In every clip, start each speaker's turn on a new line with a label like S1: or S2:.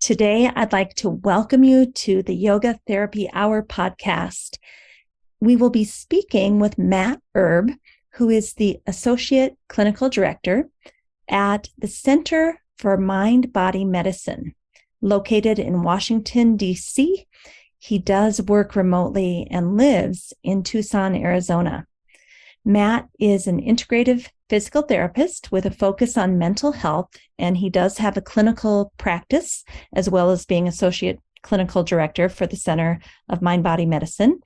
S1: Today, I'd like to welcome you to the Yoga Therapy Hour podcast. We will be speaking with Matt Erb, who is the Associate Clinical Director at the Center for Mind-Body Medicine, located in Washington, D.C. He does work remotely and lives in Tucson, Arizona. Matt is an integrative physical therapist with a focus on mental health, and he does have a clinical practice as well as being associate clinical director for the Center of Mind-Body Medicine.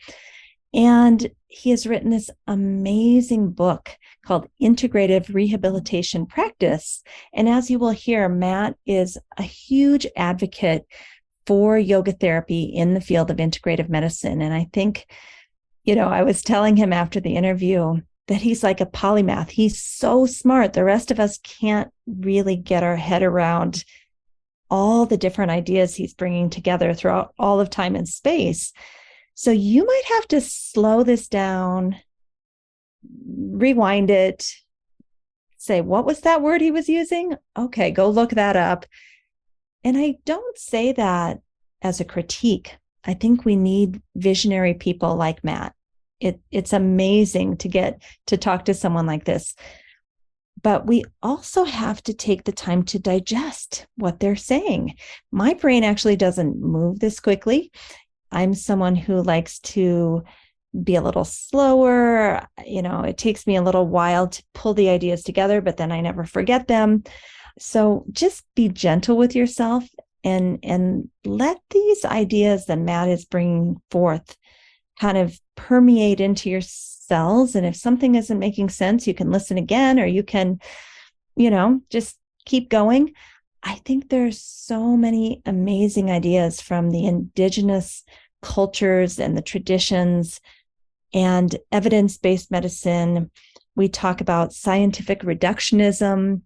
S1: And he has written this amazing book called Integrative Rehabilitation Practice. And as you will hear, Matt is a huge advocate for yoga therapy in the field of integrative medicine. And I think, I was telling him after the interview that he's like a polymath. He's so smart. The rest of us can't really get our head around all the different ideas he's bringing together throughout all of time and space. So you might have to slow this down, rewind it, say, what was that word he was using? Okay, go look that up. And I don't say that as a critique. I think we need visionary people like Matt. It's amazing to get to talk to someone like this. But we also have to take the time to digest what they're saying. My brain actually doesn't move this quickly. I'm someone who likes to be a little slower. It takes me a little while to pull the ideas together, but then I never forget them. So just be gentle with yourself and let these ideas that Matt is bringing forth kind of permeate into your cells. And if something isn't making sense, you can listen again, or you can, just keep going. I think there's so many amazing ideas from the indigenous cultures and the traditions and evidence-based medicine. We talk about scientific reductionism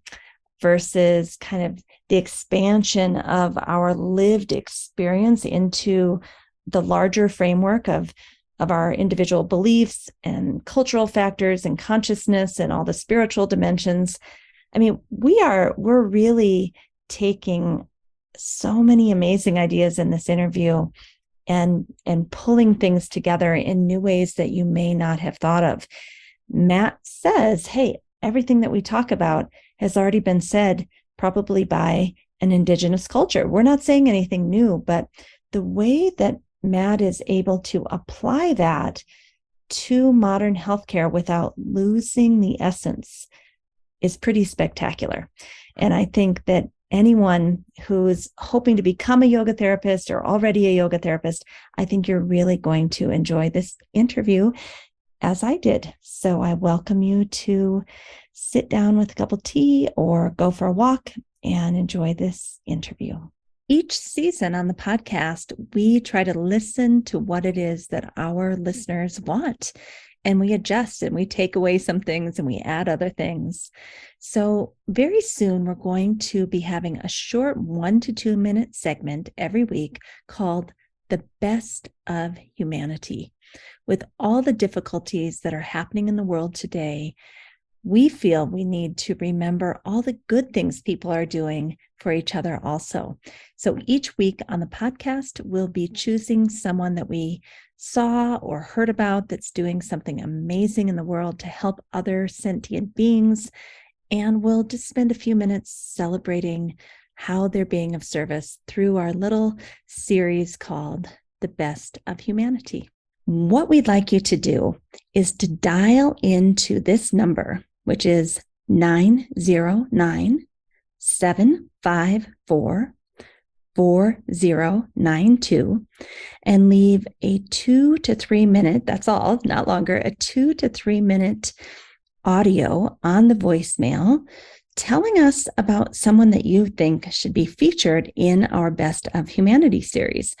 S1: versus kind of the expansion of our lived experience into the larger framework of our individual beliefs and cultural factors and consciousness and all the spiritual dimensions. I mean, we're really taking so many amazing ideas in this interview and pulling things together in new ways that you may not have thought of. Matt says, hey, everything that we talk about has already been said probably by an indigenous culture. We're not saying anything new, but the way that Matt is able to apply that to modern healthcare without losing the essence is pretty spectacular. And I think that anyone who's hoping to become a yoga therapist or already a yoga therapist, I think you're really going to enjoy this interview as I did. So I welcome you to sit down with a cup of tea or go for a walk and enjoy this interview. Each season on the podcast, we try to listen to what it is that our listeners want, and we adjust and we take away some things and we add other things. So very soon, we're going to be having a short 1 to 2 minute segment every week called The Best of Humanity. With all the difficulties that are happening in the world today, we feel we need to remember all the good things people are doing for each other also. So each week on the podcast, we'll be choosing someone that we saw or heard about that's doing something amazing in the world to help other sentient beings. And we'll just spend a few minutes celebrating how they're being of service through our little series called The Best of Humanity. What we'd like you to do is to dial into this number, which is 909-754-4092, and leave a 2 to 3 minute, that's all, not longer, a 2 to 3 minute audio on the voicemail telling us about someone that you think should be featured in our Best of Humanity series.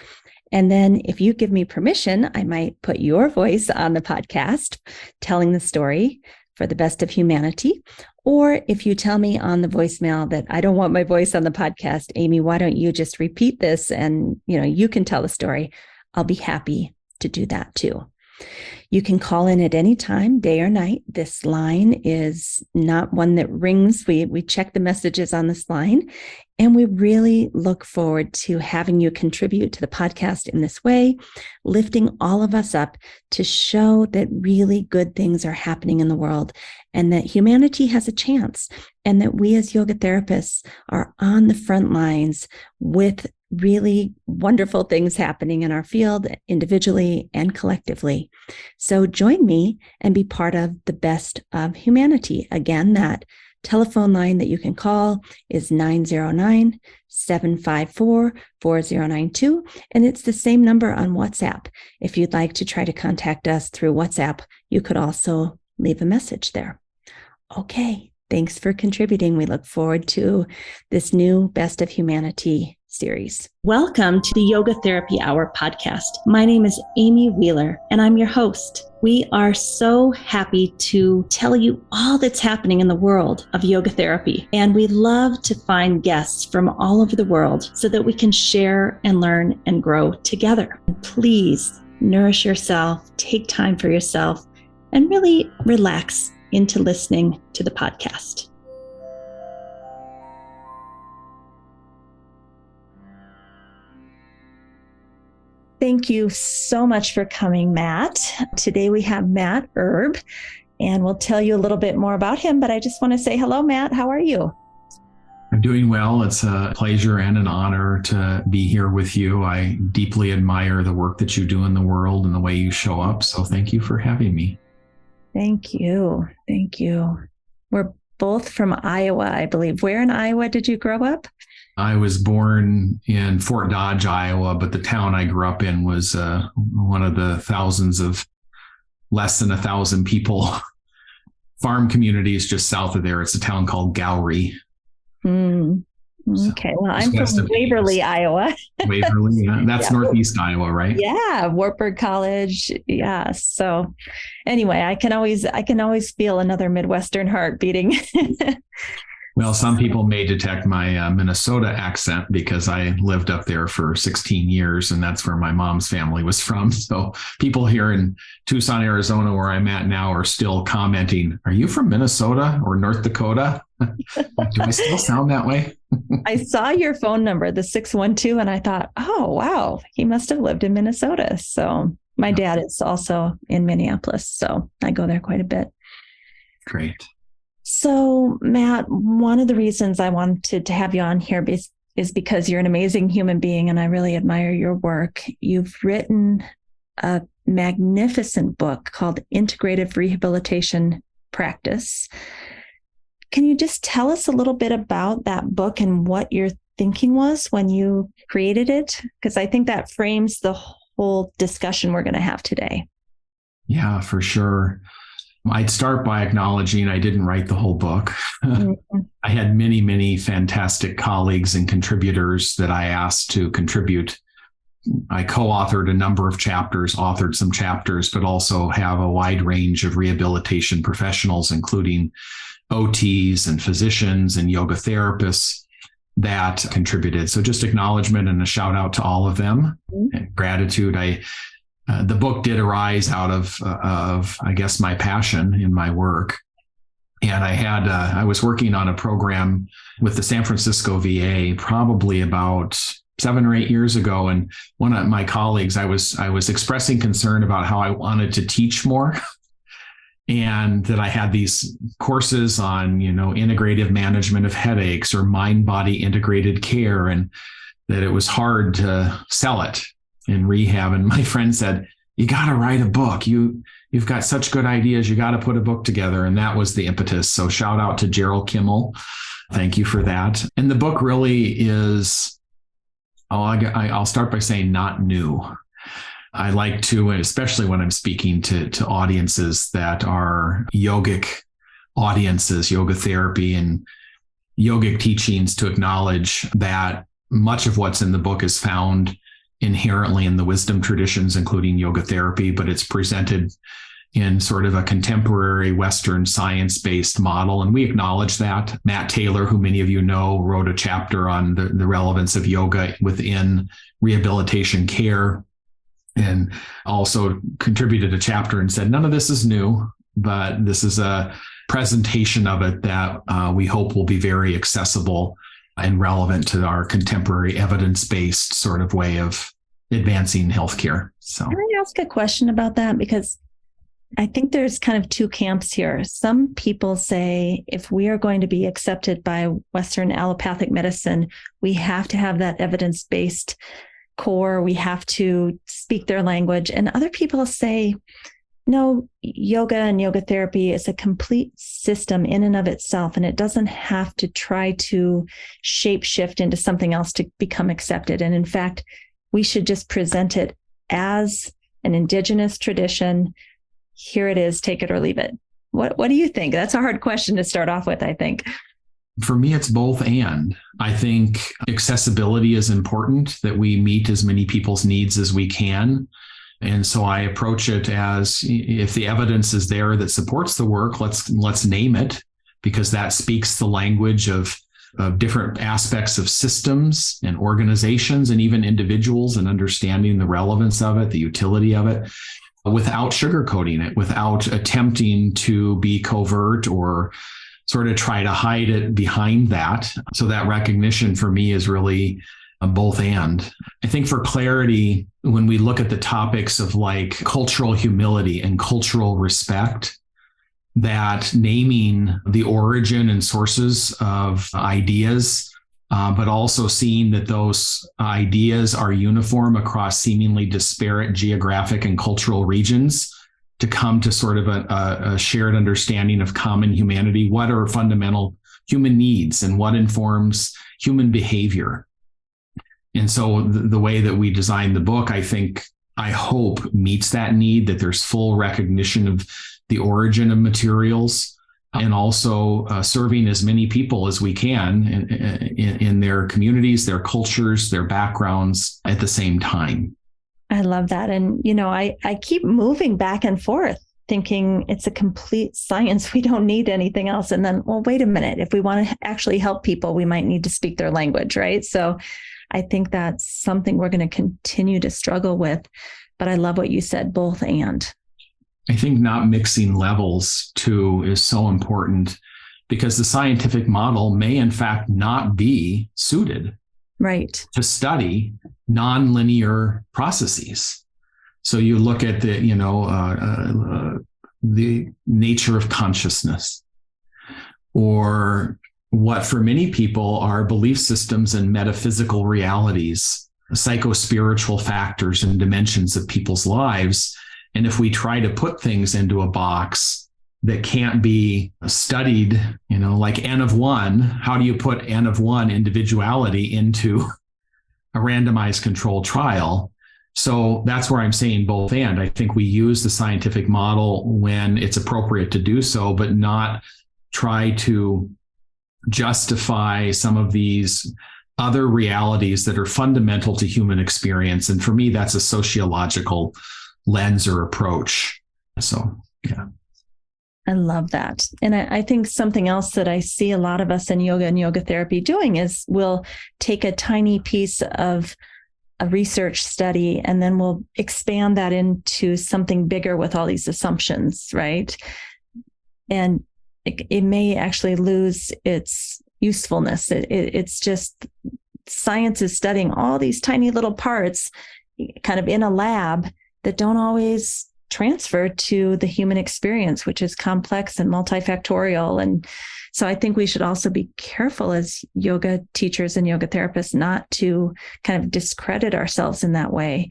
S1: And then if you give me permission, I might put your voice on the podcast telling the story for the Best of Humanity. Or if you tell me on the voicemail that I don't want my voice on the podcast, Amy, why don't you just repeat this and you can tell the story, I'll be happy to do that too. You can call in at any time, day or night. This line is not one that rings. We check the messages on this line, and we really look forward to having you contribute to the podcast in this way, lifting all of us up to show that really good things are happening in the world and that humanity has a chance, and that we as yoga therapists are on the front lines with really wonderful things happening in our field, individually and collectively. So join me and be part of the best of humanity. Again, that telephone line that you can call is 909-754-4092. And it's the same number on WhatsApp. If you'd like to try to contact us through WhatsApp, you could also leave a message there. Okay, thanks for contributing. We look forward to this new Best of Humanity series. Welcome to the Yoga Therapy Hour podcast. My name is Amy Wheeler, and I'm your host. We are so happy to tell you all that's happening in the world of yoga therapy, and we love to find guests from all over the world so that we can share and learn and grow together. Please nourish yourself, take time for yourself, and really relax into listening to the podcast. Thank you so much for coming, Matt. Today we have Matt Erb, and we'll tell you a little bit more about him, but I just want to say hello, Matt. How are you?
S2: I'm doing well. It's a pleasure and an honor to be here with you. I deeply admire the work that you do in the world and the way you show up. So thank you for having me.
S1: Thank you. Thank you. We're both from Iowa, I believe. Where in Iowa did you grow up?
S2: I was born in Fort Dodge, Iowa, but the town I grew up in was one of the thousands of less than 1,000 people farm communities just south of there. It's a town called Gowrie.
S1: Okay, well, I'm from Waverly, Iowa.
S2: Waverly, yeah. That's Northeast Iowa, right?
S1: Yeah, Wartburg College. Yeah. So anyway, I can always feel another Midwestern heart beating.
S2: Well, some people may detect my Minnesota accent because I lived up there for 16 years, and that's where my mom's family was from. So people here in Tucson, Arizona, where I'm at now, are still commenting, "Are you from Minnesota or North Dakota?" Do I still sound that way?
S1: I saw your phone number, the 612, and I thought, oh, wow, he must have lived in Minnesota. So my dad is also in Minneapolis, so I go there quite a bit.
S2: Great.
S1: So, Matt, one of the reasons I wanted to have you on here is because you're an amazing human being, and I really admire your work. You've written a magnificent book called Integrative Rehabilitation Practice. Can you just tell us a little bit about that book and what your thinking was when you created it? Because I think that frames the whole discussion we're going to have today.
S2: Yeah, for sure. I'd start by acknowledging I didn't write the whole book. Mm-hmm. I had many, many fantastic colleagues and contributors that I asked to contribute. I co-authored a number of chapters, authored some chapters, but also have a wide range of rehabilitation professionals, including OTs and physicians and yoga therapists that contributed. So just acknowledgement and a shout out to all of them. Mm-hmm. And gratitude. The book did arise out of I guess, my passion in my work. And I was working on a program with the San Francisco VA probably about 7 or 8 years ago. And one of my colleagues, I was expressing concern about how I wanted to teach more. And that I had these courses on, integrative management of headaches or mind-body integrated care, and that it was hard to sell it in rehab. And my friend said, "You got to write a book. You've got such good ideas. You got to put a book together." And that was the impetus. So shout out to Gerald Kimmel. Thank you for that. And the book really is, I'll start by saying, not new. I like to, especially when I'm speaking to audiences that are yogic audiences, yoga therapy and yogic teachings, to acknowledge that much of what's in the book is found inherently in the wisdom traditions, including yoga therapy, but it's presented in sort of a contemporary Western science-based model. And we acknowledge that. Matt Taylor, who many of you know, wrote a chapter on the relevance of yoga within rehabilitation care. and also contributed a chapter and said, none of this is new, but this is a presentation of it that we hope will be very accessible and relevant to our contemporary evidence-based sort of way of advancing healthcare. So,
S1: can I ask a question about that? Because I think there's kind of two camps here. Some people say if we are going to be accepted by Western allopathic medicine, we have to have that evidence-based core. We have to speak their language. And other people say, no, yoga and yoga therapy is a complete system in and of itself, and it doesn't have to try to shapeshift into something else to become accepted. And in fact, we should just present it as an indigenous tradition. Here it is, take it or leave it. What do you think? That's a hard question to start off with, I think.
S2: For me, it's both and. I think accessibility is important, that we meet as many people's needs as we can. And so I approach it as, if the evidence is there that supports the work, let's name it, because that speaks the language of different aspects of systems and organizations and even individuals, and understanding the relevance of it, the utility of it, without sugarcoating it, without attempting to be covert or sort of try to hide it behind that. So that recognition for me is really both and. I think for clarity, when we look at the topics of like cultural humility and cultural respect, that naming the origin and sources of ideas, but also seeing that those ideas are uniform across seemingly disparate geographic and cultural regions, to come to sort of a shared understanding of common humanity. What are fundamental human needs and what informs human behavior? And so the way that we designed the book, I hope meets that need, that there's full recognition of the origin of materials, and also serving as many people as we can in their communities, their cultures, their backgrounds at the same time.
S1: I love that. And, I keep moving back and forth thinking it's a complete science. We don't need anything else. And then, well, wait a minute. If we want to actually help people, we might need to speak their language, right? So I think that's something we're going to continue to struggle with. But I love what you said, both and.
S2: I think not mixing levels too is so important, because the scientific model may in fact not be suited to study nonlinear processes. So you look at the nature of consciousness, or what for many people are belief systems and metaphysical realities, psychospiritual factors and dimensions of people's lives. And if we try to put things into a box that can't be studied, like N of one, how do you put N of one individuality into a randomized controlled trial? So that's where I'm saying both and. I think we use the scientific model when it's appropriate to do so, but not try to justify some of these other realities that are fundamental to human experience. And for me, that's a sociological lens or approach. So, yeah.
S1: I love that. And I think something else that I see a lot of us in yoga and yoga therapy doing is we'll take a tiny piece of a research study and then we'll expand that into something bigger with all these assumptions, right? And it may actually lose its usefulness. It's just science is studying all these tiny little parts kind of in a lab that don't always transfer to the human experience, which is complex and multifactorial. And so I think we should also be careful as yoga teachers and yoga therapists not to kind of discredit ourselves in that way.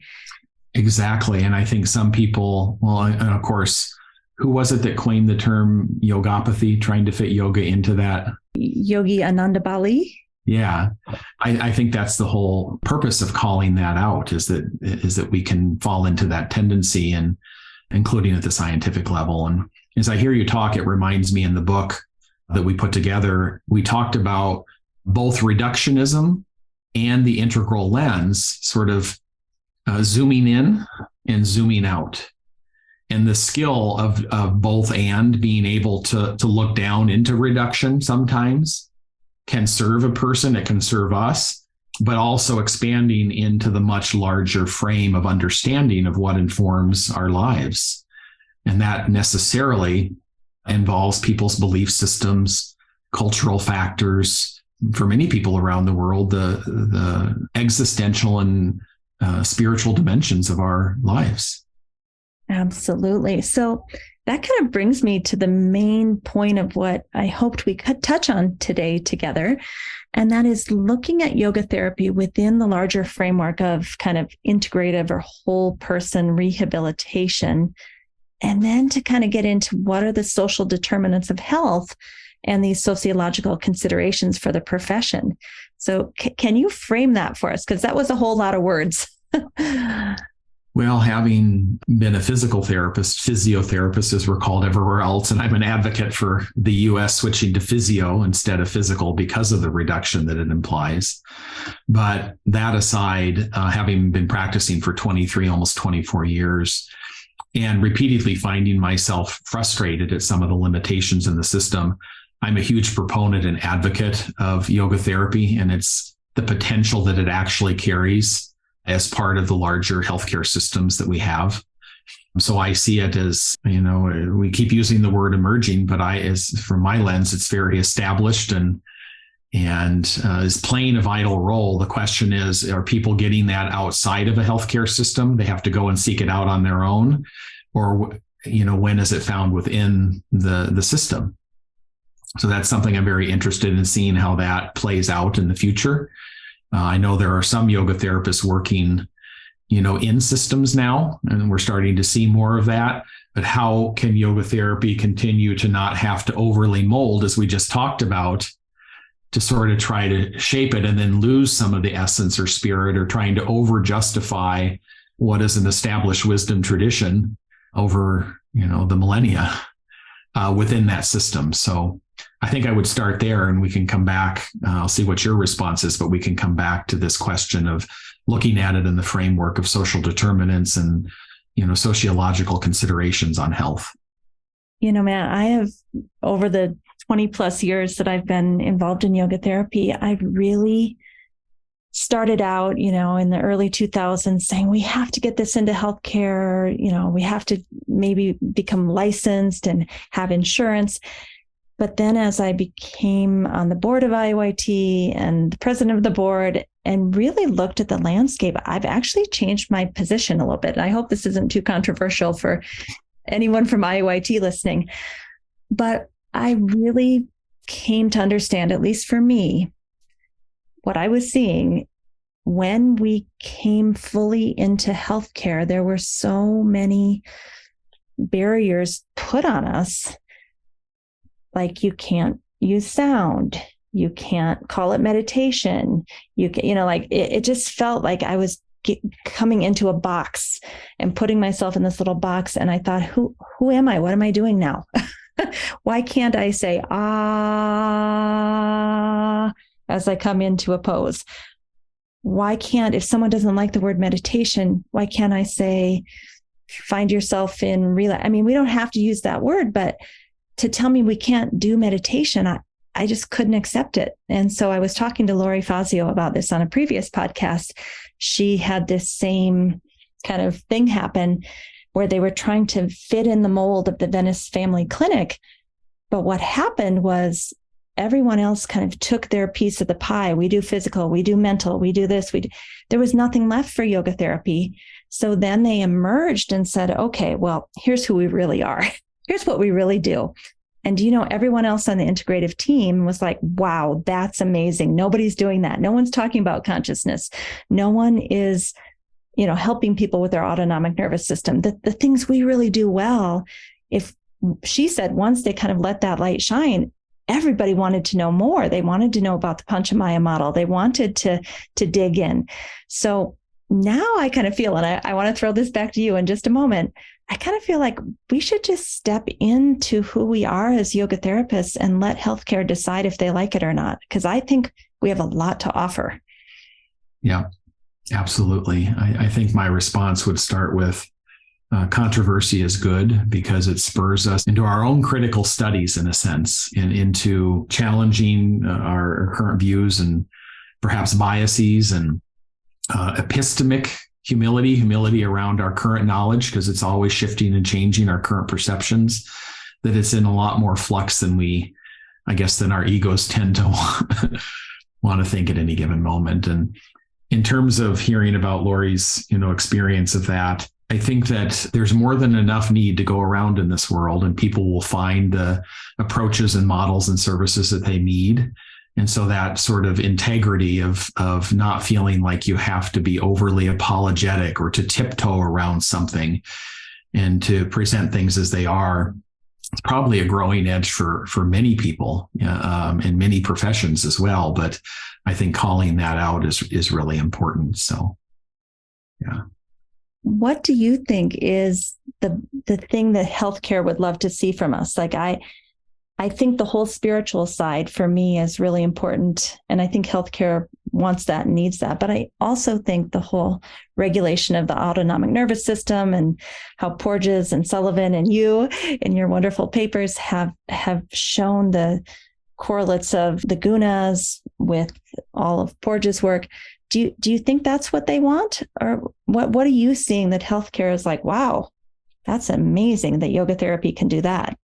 S2: Exactly. And I think some people, and of course, who was it that coined the term yogapathy, trying to fit yoga into that?
S1: Yogi Ananda Bali.
S2: Yeah, I think that's the whole purpose of calling that out, is that we can fall into that tendency, and including at the scientific level. And as I hear you talk, it reminds me in the book that we put together, we talked about both reductionism and the integral lens, sort of zooming in and zooming out. And the skill of both and being able to look down into reduction sometimes can serve a person, it can serve us, but also expanding into the much larger frame of understanding of what informs our lives. And that necessarily involves people's belief systems, cultural factors. For many people around the world, the existential and spiritual dimensions of our lives.
S1: Absolutely. So that kind of brings me to the main point of what I hoped we could touch on today together. And that is looking at yoga therapy within the larger framework of kind of integrative or whole person rehabilitation. And then to kind of get into what are the social determinants of health and these sociological considerations for the profession. So can you frame that for us? Because that was a whole lot of words.
S2: Well, having been a physical therapist, physiotherapist as we're called everywhere else, and I'm an advocate for the US switching to physio instead of physical because of the reduction that it implies. But that aside, having been practicing for 23, almost 24 years, and repeatedly finding myself frustrated at some of the limitations in the system, I'm a huge proponent and advocate of yoga therapy, and it's the potential that it actually carries as part of the larger healthcare systems that we have. So I see it as, we keep using the word emerging, but from my lens, it's very established and is playing a vital role. The question is, are people getting that outside of a healthcare system? They have to go and seek it out on their own, or when is it found within the system? So that's something I'm very interested in seeing how that plays out in the future. I know there are some yoga therapists working, in systems now, and we're starting to see more of that. But how can yoga therapy continue to not have to overly mold, as we just talked about, to sort of try to shape it and then lose some of the essence or spirit, or trying to over justify what is an established wisdom tradition over, the millennia within that system. So I think I would start there, and we can come back. I'll see what your response is, but we can come back to this question of looking at it in the framework of social determinants and, sociological considerations on health.
S1: Matt, I have, over the 20 plus years that I've been involved in yoga therapy, I've really started out, in the early 2000s saying, we have to get this into healthcare. We have to maybe become licensed and have insurance. But then as I became on the board of C-IAYT and the president of the board and really looked at the landscape, I've actually changed my position a little bit. And I hope this isn't too controversial for anyone from C-IAYT listening. But I really came to understand, at least for me, what I was seeing when we came fully into healthcare. There were so many barriers put on us. Like, you can't use sound, you can't call it meditation. It just felt like I was coming into a box and putting myself in this little box. And I thought, who am I? What am I doing now? Why can't I say, as I come into a pose? Why can't, if someone doesn't like the word meditation, why can't I say, find yourself in relax? I mean, we don't have to use that word, but to tell me we can't do meditation, I just couldn't accept it. And so I was talking to Lori Fazio about this on a previous podcast. She had this same kind of thing happen where they were trying to fit in the mold of the Venice Family Clinic. But what happened was everyone else kind of took their piece of the pie. We do physical, we do mental, we do this. There was nothing left for yoga therapy. So then they emerged and said, okay, well, here's who we really are. Here's what we really do. And everyone else on the integrative team was like, wow, that's amazing. Nobody's doing that. No one's talking about consciousness. No one is, helping people with their autonomic nervous system. The things we really do well. If she said, once they kind of let that light shine, everybody wanted to know more. They wanted to know about the Panchamaya model. They wanted to dig in. So now I kind of feel, and I want to throw this back to you in just a moment, I kind of feel like we should just step into who we are as yoga therapists and let healthcare decide if they like it or not, because I think we have a lot to offer.
S2: Yeah, absolutely. I think my response would start with controversy is good because it spurs us into our own critical studies, in a sense, and into challenging our current views and perhaps biases and epistemic humility around our current knowledge, because it's always shifting and changing our current perceptions, that it's in a lot more flux than than our egos tend to want to think at any given moment. And in terms of hearing about Lori's, experience of that, I think that there's more than enough need to go around in this world, and people will find the approaches and models and services that they need. And so that sort of integrity of not feeling like you have to be overly apologetic or to tiptoe around something and to present things as they are, it's probably a growing edge for many people in many professions as well. But I think calling that out is really important. So, yeah.
S1: What do you think is the thing that healthcare would love to see from us? Like I think the whole spiritual side for me is really important. And I think healthcare wants that and needs that. But I also think the whole regulation of the autonomic nervous system, and how Porges and Sullivan and you in your wonderful papers have shown the correlates of the gunas with all of Porges' work. Do you think that's what they want? Or what are you seeing that healthcare is like, wow, that's amazing that yoga therapy can do that?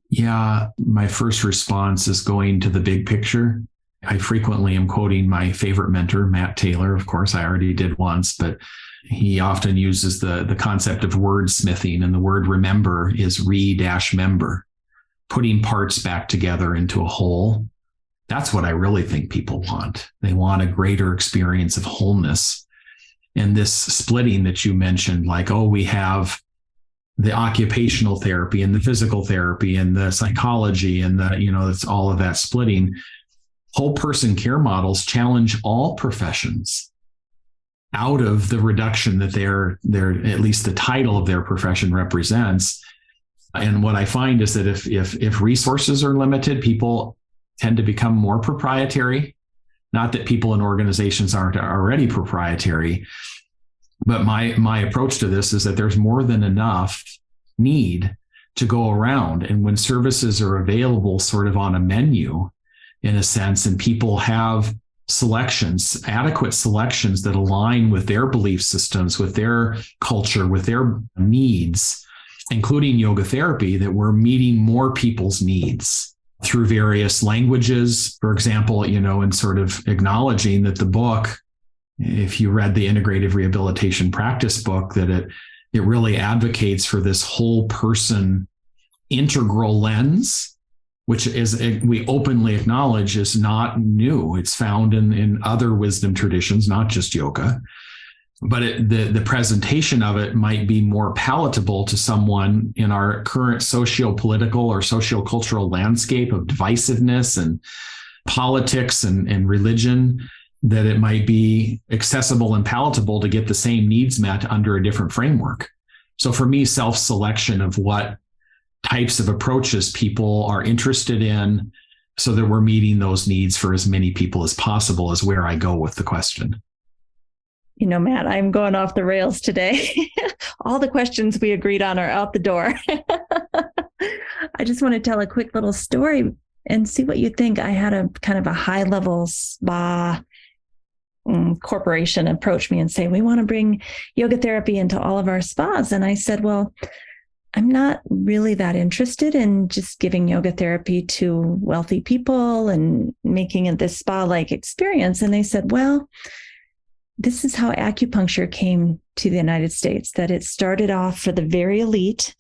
S2: Yeah, my first response is going to the big picture. I frequently am quoting my favorite mentor, Matt Taylor. Of course, I already did once, but he often uses the concept of wordsmithing, and the word remember is re-member, putting parts back together into a whole. That's what I really think people want. They want a greater experience of wholeness. And this splitting that you mentioned, like, we have the occupational therapy and the physical therapy and the psychology and it's all of that splitting. Whole person care models challenge all professions out of the reduction that they're at least the title of their profession represents. And what I find is that if resources are limited, people tend to become more proprietary. Not that people in organizations aren't already proprietary, but my approach to this is that there's more than enough need to go around. And when services are available sort of on a menu, in a sense, and people have selections, adequate selections that align with their belief systems, with their culture, with their needs, including yoga therapy, that we're meeting more people's needs through various languages, for example, and sort of acknowledging that the book, if you read the Integrative Rehabilitation Practice book, that it really advocates for this whole person integral lens, which is, we openly acknowledge, is not new. It's found in other wisdom traditions, not just yoga. But the presentation of it might be more palatable to someone in our current socio-political or socio-cultural landscape of divisiveness and politics and religion, that it might be accessible and palatable to get the same needs met under a different framework. So for me, self-selection of what types of approaches people are interested in, so that we're meeting those needs for as many people as possible, is where I go with the question.
S1: Matt, I'm going off the rails today. All the questions we agreed on are out the door. I just want to tell a quick little story and see what you think. I had a kind of a high-level spa corporation approach me and say, we want to bring yoga therapy into all of our spas. And I said, well, I'm not really that interested in just giving yoga therapy to wealthy people and making it this spa-like experience. And they said, well, this is how acupuncture came to the United States, that it started off for the very elite,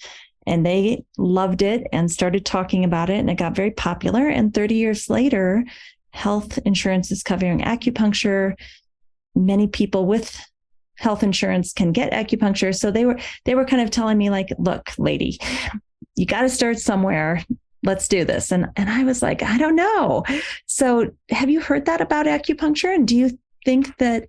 S1: and they loved it and started talking about it, and it got very popular. And 30 years later, health insurance is covering acupuncture. Many people with health insurance can get acupuncture. So they were kind of telling me, like, look, lady, you got to start somewhere. Let's do this. And I was like, I don't know. So have you heard that about acupuncture? And do you think that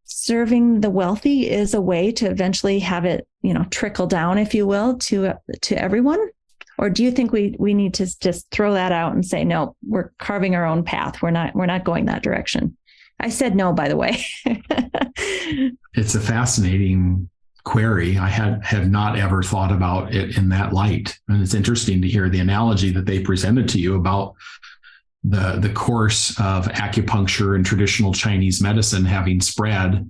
S1: serving the wealthy is a way to eventually have it, trickle down, if you will, to everyone? Or do you think we need to just throw that out and say, no, we're carving our own path. We're not going that direction? I said no, by the way.
S2: It's a fascinating query. I have not ever thought about it in that light. And it's interesting to hear the analogy that they presented to you about the course of acupuncture and traditional Chinese medicine having spread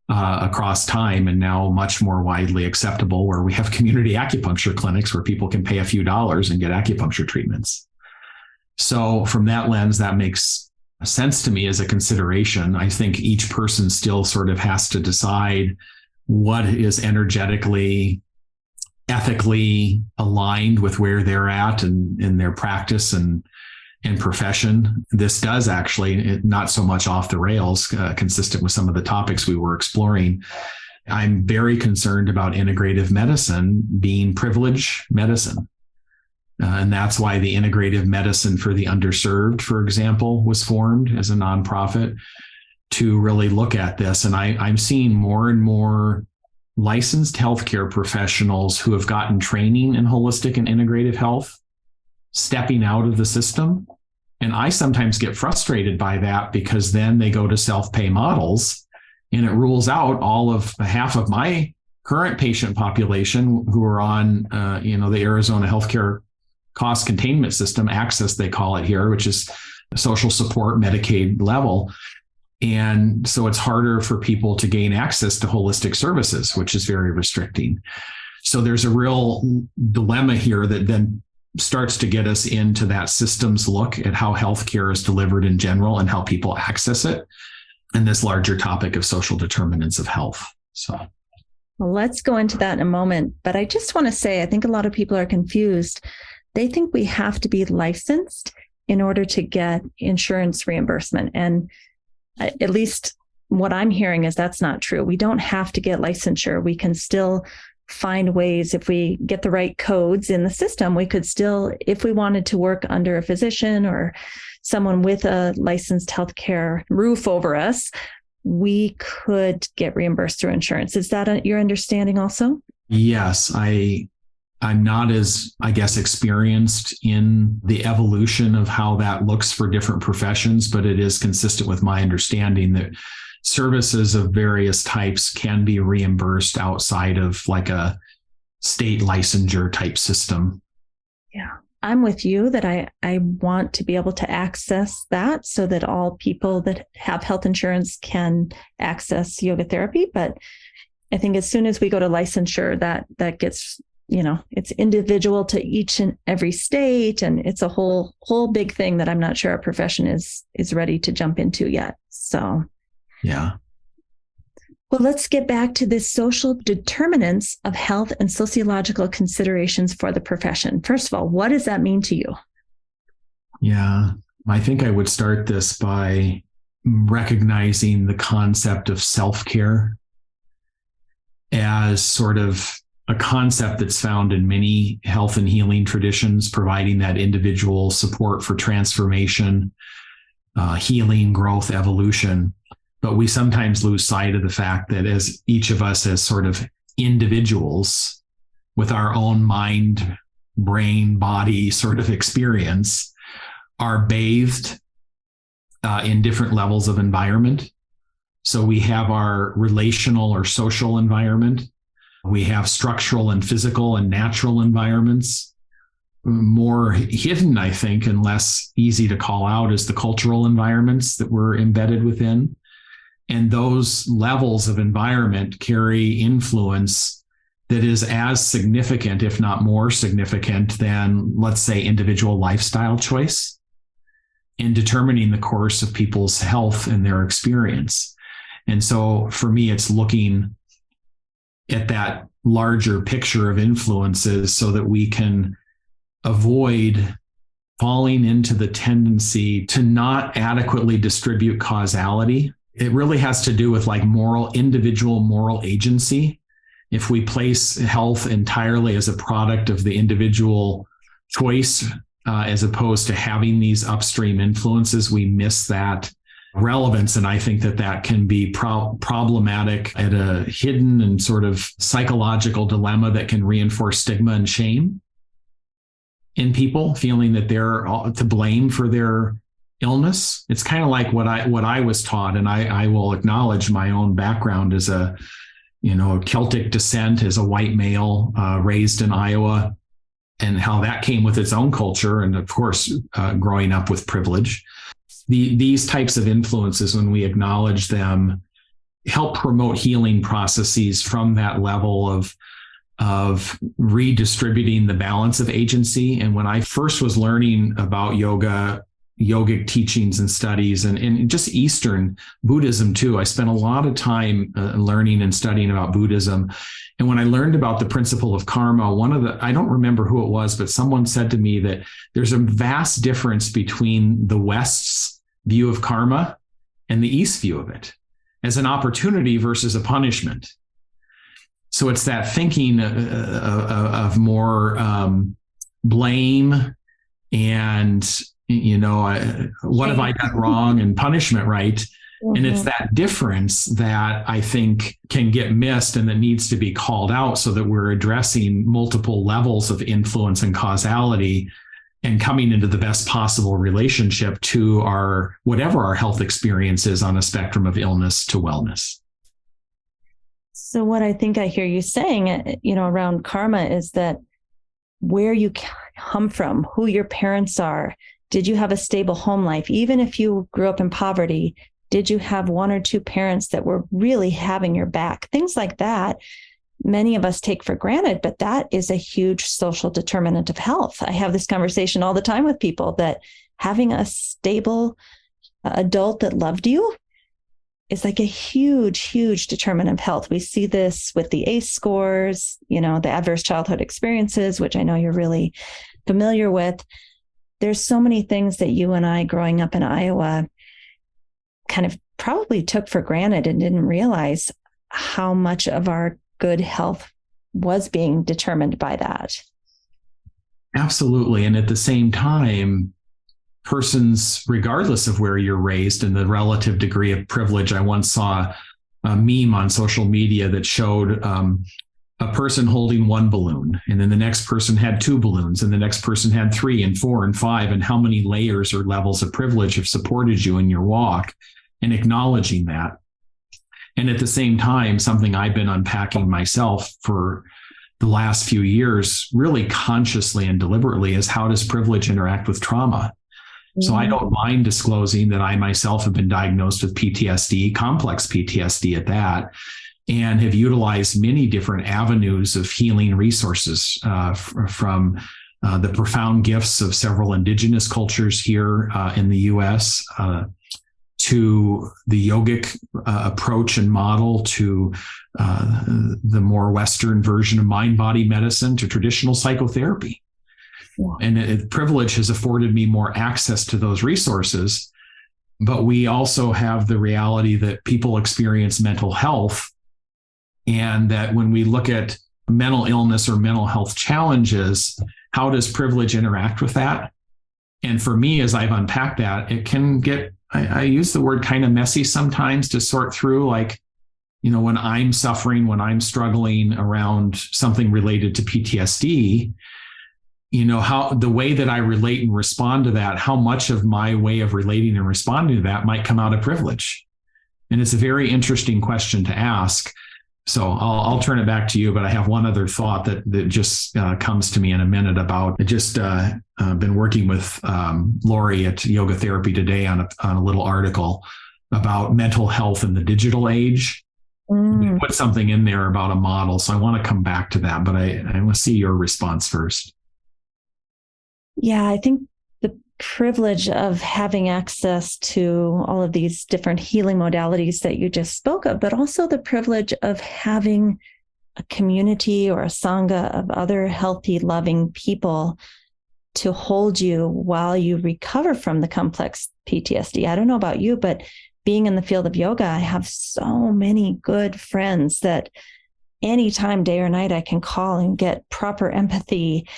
S2: across time and now much more widely acceptable, where we have community acupuncture clinics where people can pay a few dollars and get acupuncture treatments. So from that lens, that makes sense to me as a consideration. I think each person still sort of has to decide what is energetically, ethically aligned with where they're at and in their practice and profession. This does actually, not so much off the rails, consistent with some of the topics we were exploring. I'm very concerned about integrative medicine being privilege medicine. And that's why the Integrative Medicine for the Underserved, for example, was formed as a nonprofit to really look at this. And I'm seeing more and more licensed healthcare professionals who have gotten training in holistic and integrative health stepping out of the system. And I sometimes get frustrated by that, because then they go to self-pay models and it rules out half of my current patient population who are on, the Arizona healthcare cost containment system, access they call it here, which is social support Medicaid level. And so it's harder for people to gain access to holistic services, which is very restricting. So there's a real dilemma here that then starts to get us into that systems look at how healthcare is delivered in general and how people access it, and this larger topic of social determinants of health. So,
S1: well, let's go into that in a moment. But I just want to say, I think a lot of people are confused. They think we have to be licensed in order to get insurance reimbursement. And at least what I'm hearing is that's not true. We don't have to get licensure. We can still find ways, if we get the right codes in the system, we could still, if we wanted to work under a physician or someone with a licensed healthcare roof over us, we could get reimbursed through insurance. Is that your understanding also?
S2: Yes, I'm not as, I guess, experienced in the evolution of how that looks for different professions, but it is consistent with my understanding that services of various types can be reimbursed outside of like a state licensure type system.
S1: Yeah, I'm with you that I want to be able to access that so that all people that have health insurance can access yoga therapy. But I think as soon as we go to licensure, that gets, it's individual to each and every state. And it's a whole big thing that I'm not sure our profession is ready to jump into yet. So,
S2: yeah.
S1: Well, let's get back to the social determinants of health and sociological considerations for the profession. First of all, what does that mean to you?
S2: Yeah, I think I would start this by recognizing the concept of self-care as sort of a concept that's found in many health and healing traditions, providing that individual support for transformation, healing, growth, evolution. But we sometimes lose sight of the fact that as each of us as sort of individuals with our own mind, brain, body sort of experience are bathed in different levels of environment. So we have our relational or social environment. We have structural and physical and natural environments. More hidden, I think, and less easy to call out is the cultural environments that we're embedded within. And those levels of environment carry influence that is as significant, if not more significant, than, let's say, individual lifestyle choice in determining the course of people's health and their experience. And so for me, it's looking at that larger picture of influences so that we can avoid falling into the tendency to not adequately distribute causality. It really has to do with like individual moral agency. If we place health entirely as a product of the individual choice, as opposed to having these upstream influences, we miss that relevance. And I think that can be problematic at a hidden and sort of psychological dilemma that can reinforce stigma and shame in people, feeling that they're to blame for their illness. It's kind of like what I was taught, and I will acknowledge my own background as a Celtic descent, as a white male raised in Iowa. and how that came with its own culture. And of course, growing up with privilege. These types of influences, when we acknowledge them, help promote healing processes from that level of redistributing the balance of agency. And when I first was learning about yogic teachings and studies, and just Eastern Buddhism too, I spent a lot of time learning and studying about Buddhism. And when I learned about the principle of karma, I don't remember who it was, but someone said to me that there's a vast difference between the West's view of karma and the East's view of it as an opportunity versus a punishment. So it's that thinking of more blame and, what have I done wrong, and punishment, right? Mm-hmm. And it's that difference that I think can get missed and that needs to be called out so that we're addressing multiple levels of influence and causality and coming into the best possible relationship to whatever our health experience is on a spectrum of illness to wellness.
S1: So what I think I hear you saying, around karma is that where you come from, who your parents are, did you have a stable home life? Even if you grew up in poverty, did you have one or two parents that were really having your back? Things like that, many of us take for granted, but that is a huge social determinant of health. I have this conversation all the time with people that having a stable adult that loved you is like a huge, huge determinant of health. We see this with the ACE scores, the adverse childhood experiences, which I know you're really familiar with. There's so many things that you and I growing up in Iowa kind of probably took for granted and didn't realize how much of our good health was being determined by that.
S2: Absolutely. And at the same time, persons, regardless of where you're raised and the relative degree of privilege, I once saw a meme on social media that showed a person holding one balloon, and then the next person had two balloons, and the next person had 3 and 4 and 5, and how many layers or levels of privilege have supported you in your walk, and acknowledging that. And at the same time, something I've been unpacking myself for the last few years, really consciously and deliberately, is how does privilege interact with trauma? So I don't mind disclosing that I myself have been diagnosed with PTSD, complex PTSD at that, and have utilized many different avenues of healing resources from the profound gifts of several indigenous cultures here in the U.S., to the yogic approach and model, to the more Western version of mind-body medicine, to traditional psychotherapy. Wow. And privilege has afforded me more access to those resources. But we also have the reality that people experience mental health, and that when we look at mental illness or mental health challenges, how does privilege interact with that? And for me, as I've unpacked that, it can get, I use the word kind of messy sometimes to sort through, like, when I'm suffering, when I'm struggling around something related to PTSD, how the way that I relate and respond to that, how much of my way of relating and responding to that might come out of privilege. And it's a very interesting question to ask. So I'll turn it back to you, but I have one other thought that just comes to me in a minute about, I just been working with Lori at Yoga Therapy Today on a little article about mental health in the digital age. We put something in there about a model. So I want to come back to that, but I want to see your response first.
S1: Yeah, I think the privilege of having access to all of these different healing modalities that you just spoke of, but also the privilege of having a community or a sangha of other healthy, loving people to hold you while you recover from the complex PTSD. I don't know about you, but being in the field of yoga, I have so many good friends that anytime, day or night, I can call and get proper empathy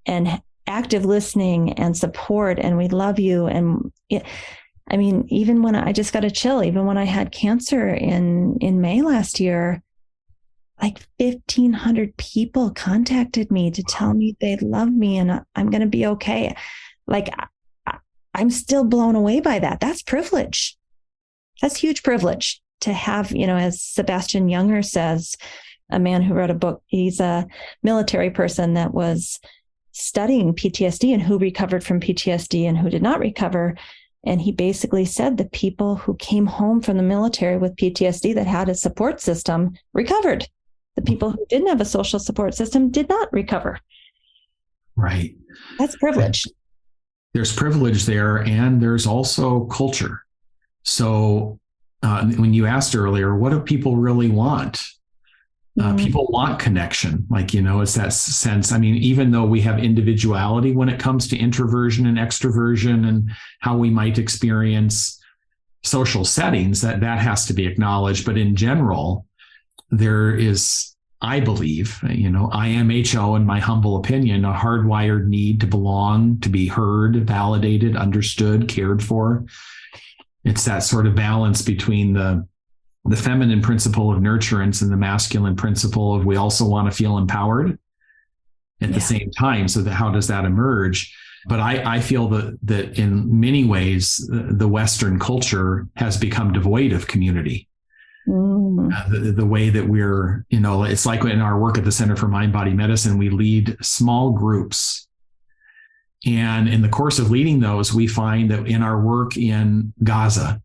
S1: and active listening and support, and we love you. And even when I just got a chill, even when I had cancer in May last year, like 1,500 people contacted me to tell me they love me and I'm going to be okay. Like, I'm still blown away by that. That's privilege. That's huge privilege to have, as Sebastian Junger says, a man who wrote a book, he's a military person that was studying PTSD and who recovered from PTSD and who did not recover. And he basically said the people who came home from the military with PTSD that had a support system recovered. The people who didn't have a social support system did not recover.
S2: Right.
S1: That's privilege.
S2: There's privilege there, and there's also culture. So when you asked earlier, what do people really want? People want connection. Like, it's that sense. I mean, even though we have individuality when it comes to introversion and extroversion and how we might experience social settings, that has to be acknowledged. But in general, there is, I believe, IMHO, in my humble opinion, a hardwired need to belong, to be heard, validated, understood, cared for. It's that sort of balance between the feminine principle of nurturance and the masculine principle of we also want to feel empowered at the same time. So how does that emerge? But I feel that in many ways, the Western culture has become devoid of community. The way that we're, it's like in our work at the Center for Mind Body Medicine, we lead small groups. And in the course of leading those, we find that in our work in Gaza,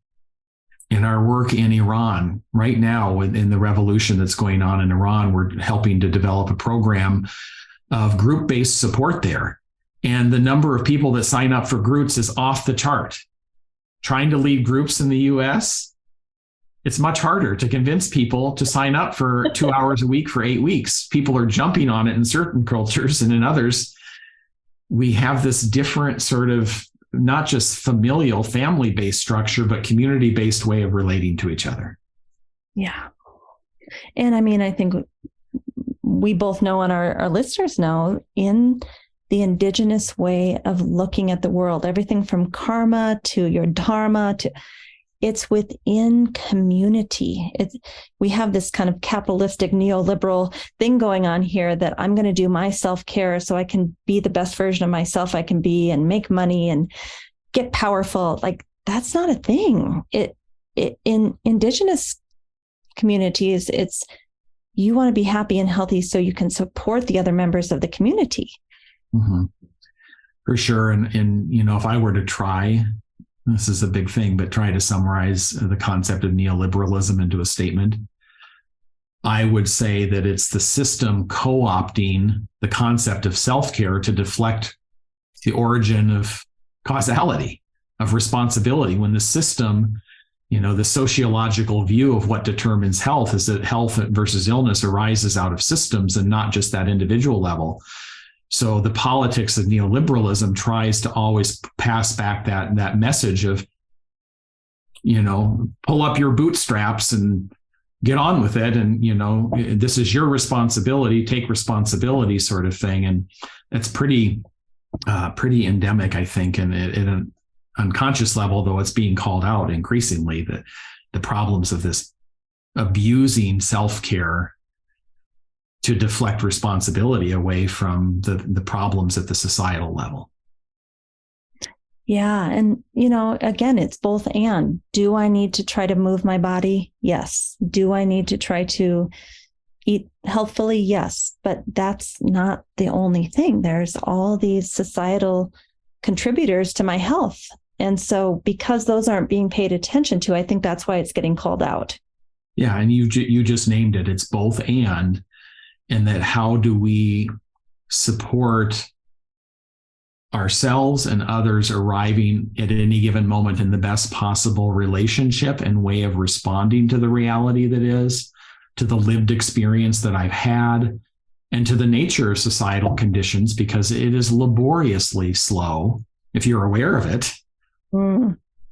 S2: in our work in Iran, right now, in the revolution that's going on in Iran, we're helping to develop a program of group-based support there. And the number of people that sign up for groups is off the chart. Trying to lead groups in the US, it's much harder to convince people to sign up for 2 hours a week for 8 weeks. People are jumping on it in certain cultures, and in others, we have this different sort of not just familial, family-based structure, but community-based way of relating to each other.
S1: Yeah. And I mean, I think we both know, and our listeners know, in the indigenous way of looking at the world, everything from karma to your dharma it's within community. We have this kind of capitalistic neoliberal thing going on here that I'm going to do my self-care so I can be the best version of myself I can be and make money and get powerful. Like, that's not a thing. In indigenous communities, it's you want to be happy and healthy so you can support the other members of the community.
S2: Mm-hmm. For sure. And if I were to try, this is a big thing, but try to summarize the concept of neoliberalism into a statement, I would say that it's the system co-opting the concept of self-care to deflect the origin of causality, of responsibility. When the system, the sociological view of what determines health is that health versus illness arises out of systems and not just that individual level. So the politics of neoliberalism tries to always pass back that message of, pull up your bootstraps and get on with it. And, this is your responsibility, take responsibility sort of thing. And it's pretty endemic, I think, and at an unconscious level, though it's being called out increasingly, that the problems of this abusing self-care to deflect responsibility away from the problems at the societal level.
S1: Yeah. And, again, it's both and. Do I need to try to move my body? Yes. Do I need to try to eat healthfully? Yes. But that's not the only thing. There's all these societal contributors to my health. And so because those aren't being paid attention to, I think that's why it's getting called out.
S2: Yeah. And you just named it. It's both and that how do we support ourselves and others arriving at any given moment in the best possible relationship and way of responding to the reality that is, to the lived experience that I've had, and to the nature of societal conditions, because it is laboriously slow, if you're aware of it,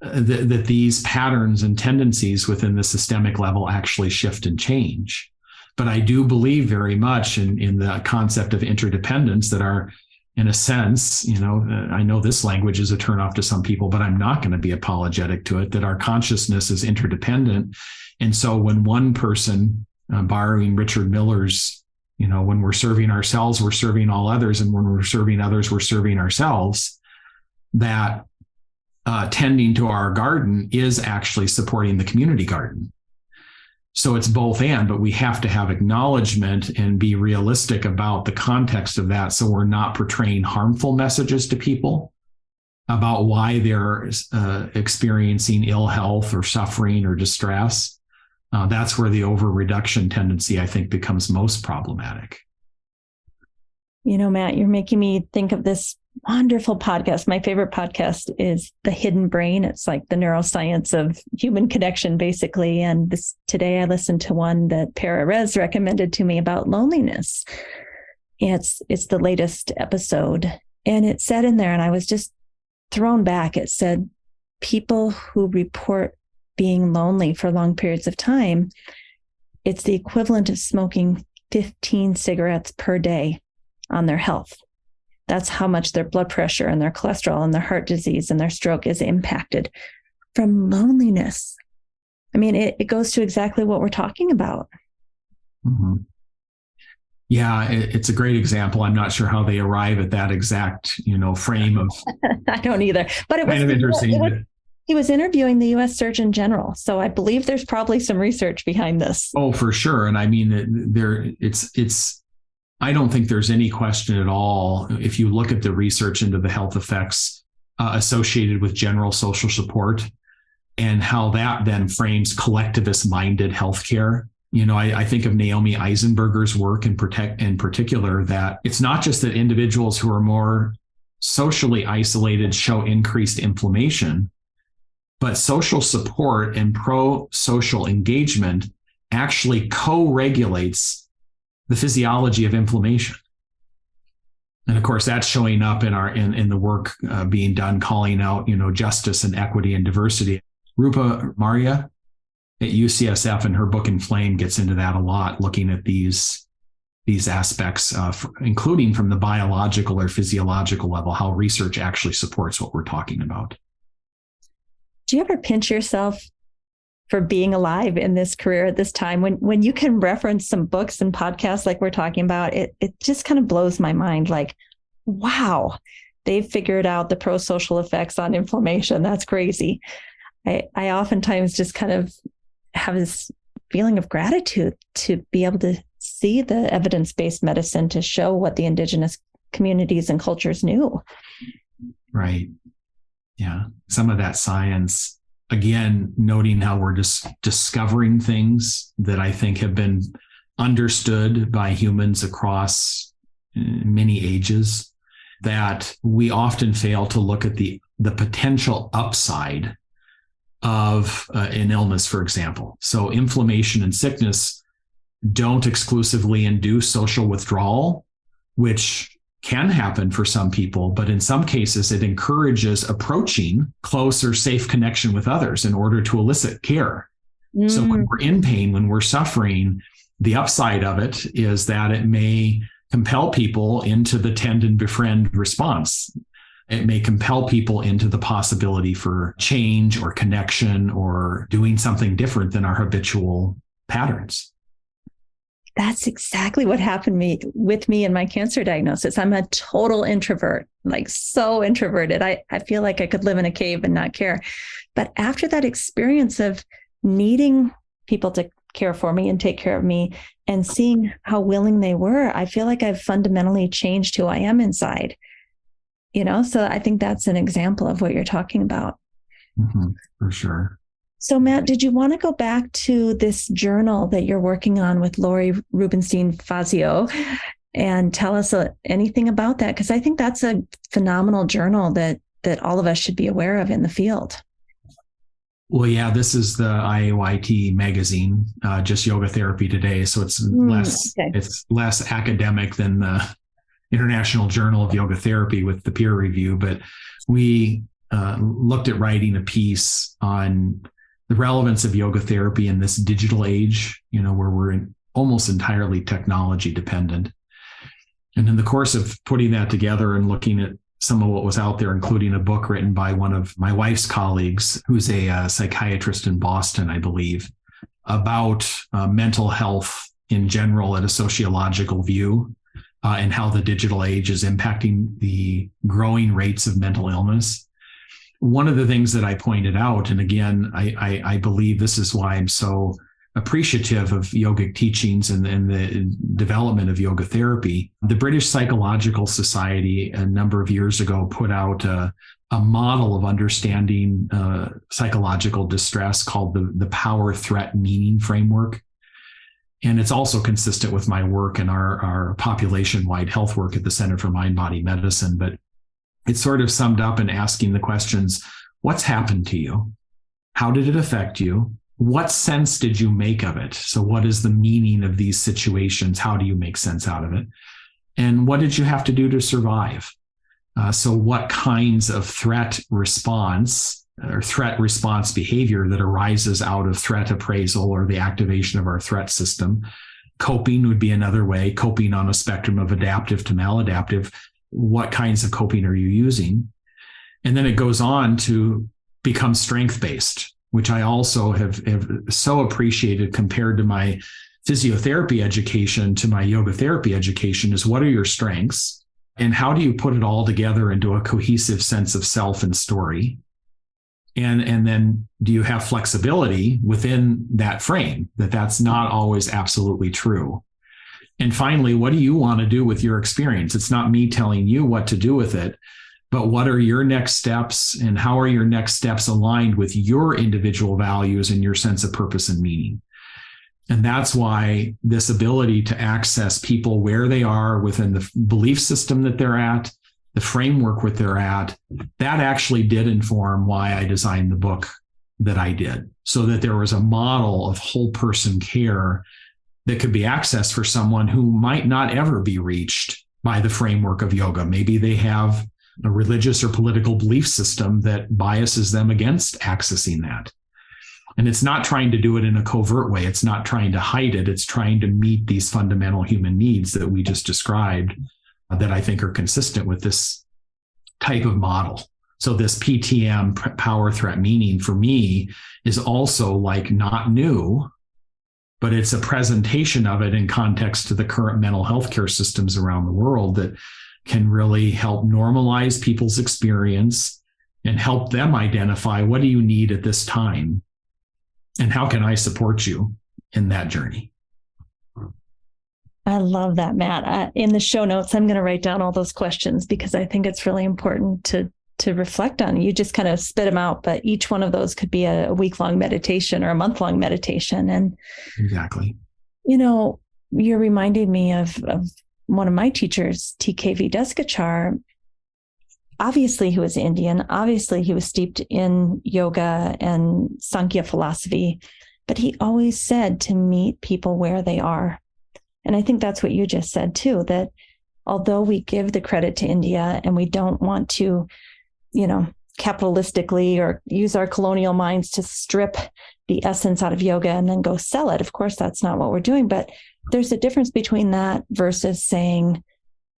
S2: that these patterns and tendencies within the systemic level actually shift and change. But I do believe very much in the concept of interdependence that are, in a sense, I know this language is a turnoff to some people, but I'm not going to be apologetic to it, that our consciousness is interdependent. And so when one person, borrowing Richard Miller's, when we're serving ourselves, we're serving all others. And when we're serving others, we're serving ourselves, that tending to our garden is actually supporting the community garden. So it's both and, but we have to have acknowledgement and be realistic about the context of that. So we're not portraying harmful messages to people about why they're experiencing ill health or suffering or distress. That's where the over-reduction tendency, I think, becomes most problematic.
S1: Matt, you're making me think of this wonderful podcast. My favorite podcast is The Hidden Brain. It's like the neuroscience of human connection, basically. And today I listened to one that Perez recommended to me about loneliness. It's the latest episode. And it said in there, and I was just thrown back, it said, people who report being lonely for long periods of time, it's the equivalent of smoking 15 cigarettes per day on their health. That's how much their blood pressure and their cholesterol and their heart disease and their stroke is impacted from loneliness. I mean, it goes to exactly what we're talking about.
S2: Mm-hmm. Yeah, it's a great example. I'm not sure how they arrive at that exact, frame of.
S1: I don't either, but it was
S2: kind of interesting.
S1: He was interviewing the U.S. Surgeon General, so I believe there's probably some research behind this.
S2: Oh, for sure, and I mean, it's. I don't think there's any question at all. If you look at the research into the health effects associated with general social support and how that then frames collectivist-minded healthcare. I think of Naomi Eisenberger's work in particular, that it's not just that individuals who are more socially isolated show increased inflammation, but social support and pro-social engagement actually co-regulates the physiology of inflammation. And of course, that's showing up in the work being done, calling out, justice and equity and diversity. Rupa Maria at UCSF in her book Inflame gets into that a lot, looking at these aspects, including from the biological or physiological level, how research actually supports what we're talking about.
S1: Do you ever pinch yourself for being alive in this career at this time? When you can reference some books and podcasts like we're talking about, it just kind of blows my mind. Like, wow, they've figured out the pro-social effects on inflammation. That's crazy. I oftentimes just kind of have this feeling of gratitude to be able to see the evidence-based medicine to show what the indigenous communities and cultures knew.
S2: Right. Yeah. Some of that science, again, noting how we're just discovering things that I think have been understood by humans across many ages, that we often fail to look at the potential upside of an illness, for example. So inflammation and sickness don't exclusively induce social withdrawal, which can happen for some people, but in some cases, it encourages approaching close or safe connection with others in order to elicit care. So when we're in pain, when we're suffering, the upside of it is that it may compel people into the tend and befriend response. It may compel people into the possibility for change or connection or doing something different than our habitual patterns.
S1: That's exactly what happened with me in my cancer diagnosis. I'm a total introvert, like so introverted. I feel like I could live in a cave and not care. But after that experience of needing people to care for me and take care of me and seeing how willing they were, I feel like I've fundamentally changed who I am inside. So I think that's an example of what you're talking about.
S2: Mm-hmm, for sure.
S1: So Matt, did you want to go back to this journal that you're working on with Lori Rubenstein-Fazio and tell us anything about that? Because I think that's a phenomenal journal that all of us should be aware of in the field.
S2: Well, yeah, this is the C-IAYT magazine, just Yoga Therapy Today. So it's less academic than the International Journal of Yoga Therapy with the peer review. But we looked at writing a piece on the relevance of yoga therapy in this digital age, where we're almost entirely technology dependent. And in the course of putting that together and looking at some of what was out there, including a book written by one of my wife's colleagues, who's a psychiatrist in Boston, I believe, about mental health in general at a sociological view, and how the digital age is impacting the growing rates of mental illness. One of the things that I pointed out, and again, I believe this is why I'm so appreciative of yogic teachings and the development of yoga therapy. The British Psychological Society a number of years ago put out a model of understanding psychological distress called the power, threat, meaning framework. And it's also consistent with my work and our population-wide health work at the Center for Mind-Body Medicine. But it's sort of summed up in asking the questions, what's happened to you? How did it affect you? What sense did you make of it? So what is the meaning of these situations? How do you make sense out of it? And what did you have to do to survive? So what kinds of threat response or threat response behavior that arises out of threat appraisal or the activation of our threat system? Coping would be another way, coping on a spectrum of adaptive to maladaptive. What kinds of coping are you using? And then it goes on to become strength-based, which I also have so appreciated compared to my physiotherapy education to my yoga therapy education, is what are your strengths and how do you put it all together into a cohesive sense of self and story? And then do you have flexibility within that frame, that's not always absolutely true? And finally, what do you want to do with your experience? It's not me telling you what to do with it, but what are your next steps and how are your next steps aligned with your individual values and your sense of purpose and meaning? And that's why this ability to access people where they are within the belief system that they're at, the framework where they're at, that actually did inform why I designed the book that I did, so that there was a model of whole person care that could be accessed for someone who might not ever be reached by the framework of yoga. Maybe they have a religious or political belief system that biases them against accessing that. And it's not trying to do it in a covert way. It's not trying to hide it. It's trying to meet these fundamental human needs that we just described that I think are consistent with this type of model. So this PTM, power, threat, meaning, for me is also like not new, but it's a presentation of it in context to the current mental health care systems around the world that can really help normalize people's experience and help them identify, what do you need at this time? And how can I support you in that journey?
S1: I love that, Matt. In the show notes, I'm going to write down all those questions because I think it's really important to reflect on. You just kind of spit them out, but each one of those could be a week-long meditation or a month-long meditation. And
S2: exactly,
S1: you're reminding me of one of my teachers, TKV Deskachar. Obviously, he was Indian. Obviously, he was steeped in yoga and Sankhya philosophy, but he always said to meet people where they are. And I think that's what you just said too, that although we give the credit to India and we don't want to, capitalistically or use our colonial minds to strip the essence out of yoga and then go sell it. Of course, that's not what we're doing, but there's a difference between that versus saying,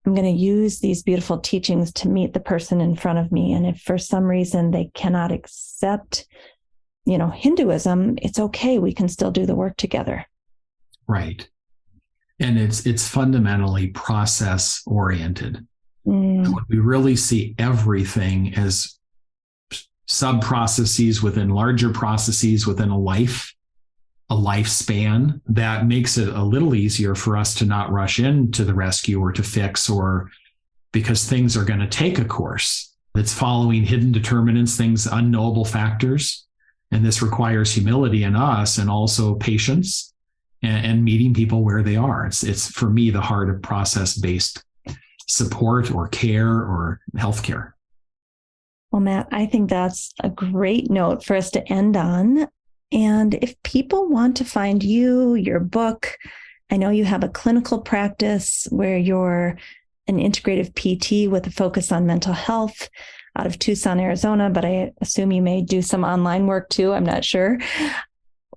S1: I'm going to use these beautiful teachings to meet the person in front of me. And if for some reason they cannot accept, Hinduism, it's okay. We can still do the work together.
S2: Right. And it's fundamentally process oriented. We really see everything as sub-processes within larger processes within a lifespan. That makes it a little easier for us to not rush into the rescue or to fix, or because things are going to take a course that's following hidden determinants, things, unknowable factors. And this requires humility in us and also patience and meeting people where they are. It's for me, the heart of process-based support or care or healthcare.
S1: Well, Matt, I think that's a great note for us to end on. And if people want to find you, your book, I know you have a clinical practice where you're an integrative PT with a focus on mental health out of Tucson, Arizona, but I assume you may do some online work too. I'm not sure.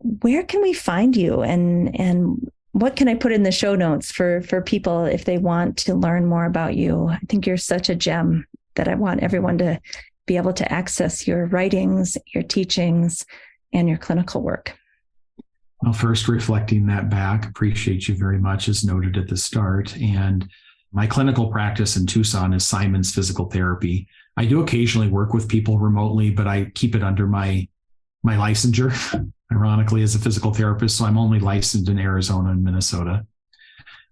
S1: Where can we find you, and what can I put in the show notes for people if they want to learn more about you? I think you're such a gem that I want everyone to be able to access your writings, your teachings, and your clinical work.
S2: Well, first, reflecting that back, appreciate you very much, as noted at the start. And my clinical practice in Tucson is Simon's Physical Therapy. I do occasionally work with people remotely, but I keep it under my licensure. ironically, as a physical therapist, so I'm only licensed in Arizona and Minnesota.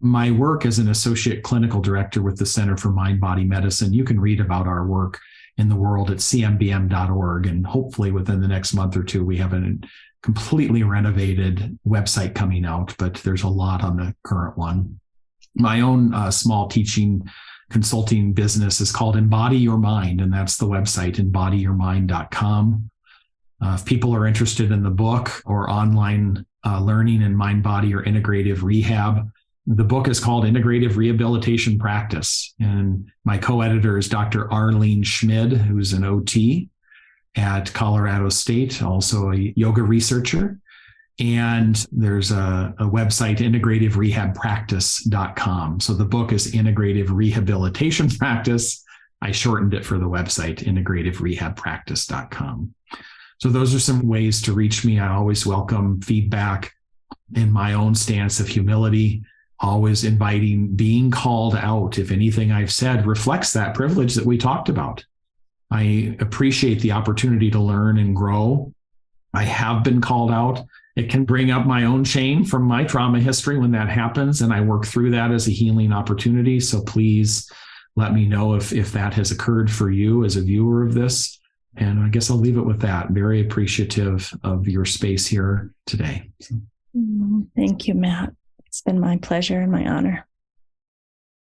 S2: My work as an associate clinical director with the Center for Mind-Body Medicine, you can read about our work in the world at cmbm.org. And hopefully within the next month or two, we have a completely renovated website coming out, but there's a lot on the current one. My own small teaching consulting business is called Embody Your Mind, and that's the website, embodyyourmind.com. If people are interested in the book or online learning in mind, body, or integrative rehab, the book is called Integrative Rehabilitation Practice. And my co-editor is Dr. Arlene Schmid, who's an OT at Colorado State, also a yoga researcher. And there's a website, integrativerehabpractice.com. So the book is Integrative Rehabilitation Practice. I shortened it for the website, integrativerehabpractice.com. So those are some ways to reach me. I always welcome feedback in my own stance of humility, always inviting being called out if anything I've said reflects that privilege that we talked about. I appreciate the opportunity to learn and grow. I have been called out. It can bring up my own shame from my trauma history when that happens, and I work through that as a healing opportunity. So please let me know if that has occurred for you as a viewer of this. And I guess I'll leave it with that. Very appreciative of your space here today.
S1: Thank you, Matt. It's been my pleasure and my honor.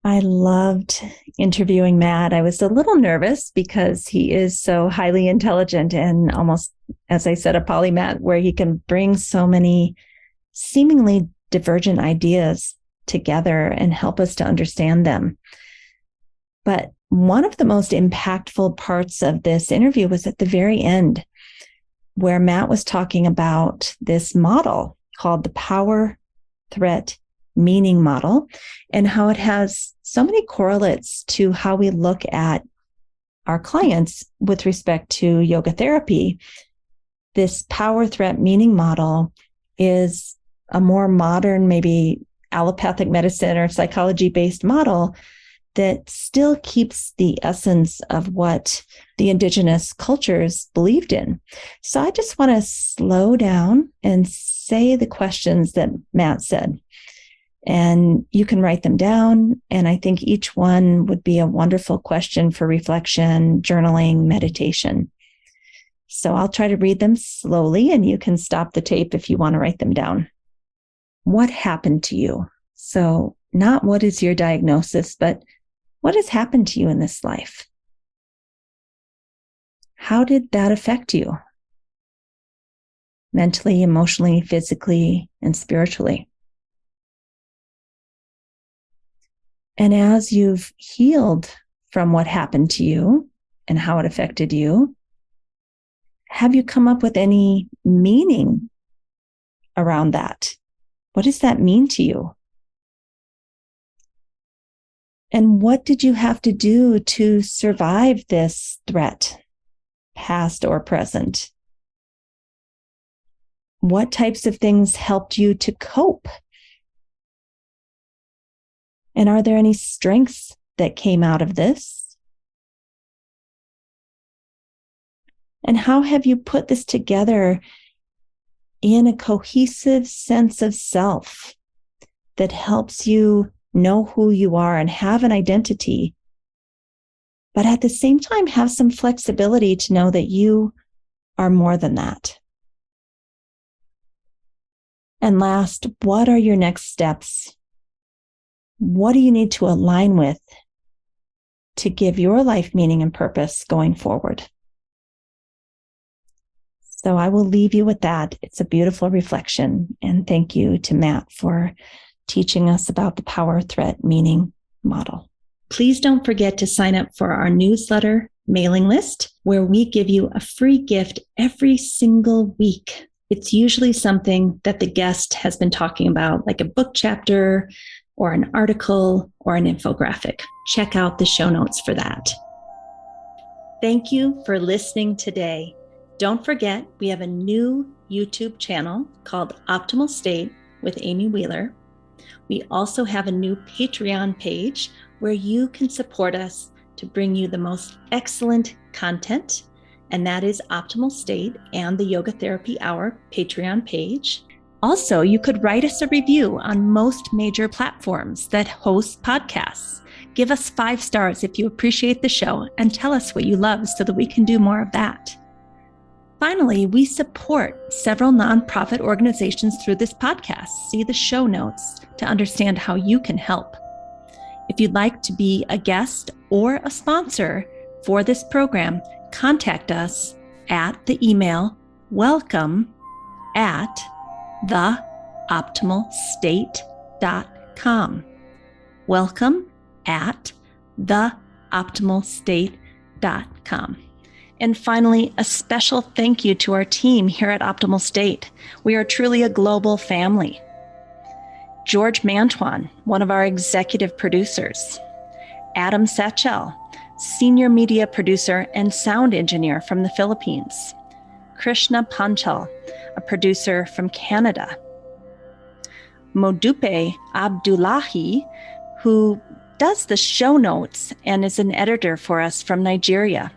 S1: I loved interviewing Matt. I was a little nervous because he is so highly intelligent and almost, as I said, a polymath, where he can bring so many seemingly divergent ideas together and help us to understand them. But one of the most impactful parts of this interview was at the very end, where Matt was talking about this model called the power threat meaning model, and how it has so many correlates to how we look at our clients with respect to yoga therapy. This power threat meaning model is a more modern, maybe allopathic medicine or psychology-based model that still keeps the essence of what the indigenous cultures believed in. So I just want to slow down and say the questions that Matt said. And you can write them down. And I think each one would be a wonderful question for reflection, journaling, meditation. So I'll try to read them slowly, and you can stop the tape if you want to write them down. What happened to you? So not what is your diagnosis, but what has happened to you in this life? How did that affect you? Mentally, emotionally, physically, and spiritually. And as you've healed from what happened to you and how it affected you, have you come up with any meaning around that? What does that mean to you? And what did you have to do to survive this threat, past or present? What types of things helped you to cope? And are there any strengths that came out of this? And how have you put this together in a cohesive sense of self that helps you know who you are and have an identity, but at the same time have some flexibility to know that you are more than that? And last, what are your next steps? What do you need to align with to give your life meaning and purpose going forward? So I will leave you with that. It's a beautiful reflection. And thank you to Matt for teaching us about the power threat meaning model. Please don't forget to sign up for our newsletter mailing list, where we give you a free gift every single week. It's usually something that the guest has been talking about, like a book chapter or an article or an infographic. Check out the show notes for that. Thank you for listening today. Don't forget, we have a new YouTube channel called Optimal State with Amy Wheeler. We also have a new Patreon page where you can support us to bring you the most excellent content and that is Optimal State and the Yoga Therapy Hour Patreon page. Also, you could write us a review on most major platforms that host podcasts. Give us 5 stars if you appreciate the show and tell us what you love so that we can do more of that. Finally, we support several nonprofit organizations through this podcast. See the show notes to understand how you can help. If you'd like to be a guest or a sponsor for this program, contact us at the email welcome@theoptimalstate.com. welcome@theoptimalstate.com. And finally, a special thank you to our team here at Optimal State. We are truly a global family. George Mantuan, one of our executive producers. Adam Satchel, senior media producer and sound engineer from the Philippines. Krishna Panchal, a producer from Canada. Modupe Abdullahi, who does the show notes and is an editor for us from Nigeria.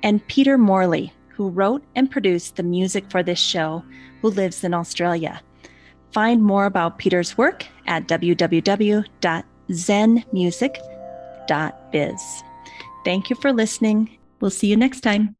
S1: And Peter Morley, who wrote and produced the music for this show, who lives in Australia. Find more about Peter's work at www.zenmusic.biz. Thank you for listening. We'll see you next time.